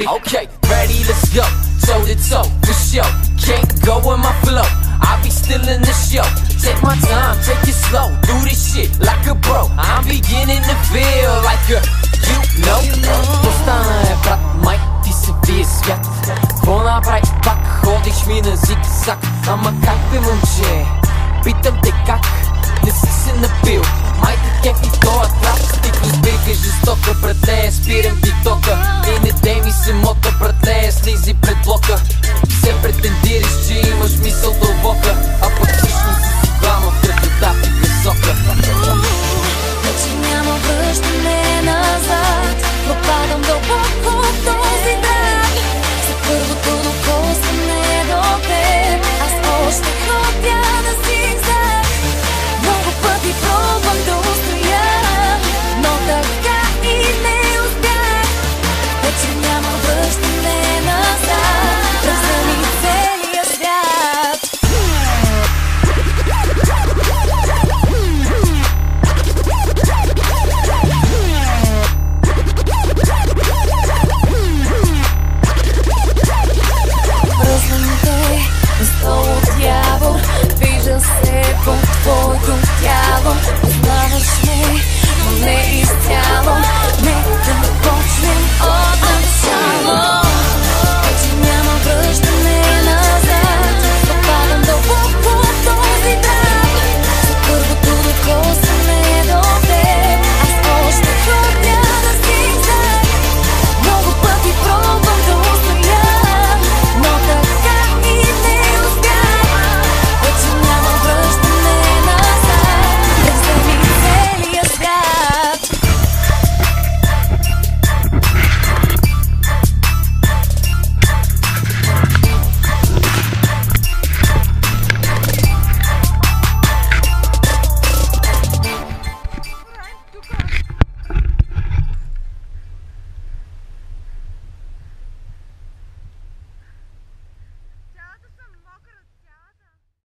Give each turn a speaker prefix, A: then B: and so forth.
A: baby. Okay, ready, let's go. Toe to toe, for sure. Can't go with my flow. I be still in the show. Take my time, take it slow. Do this shit like a bro. I'm beginning to feel like a, you know. Остана брат, май, ти се вие свят. Какво направиш пак, ходиш ми на зиг-заг. Ама как бе, момче? Питам те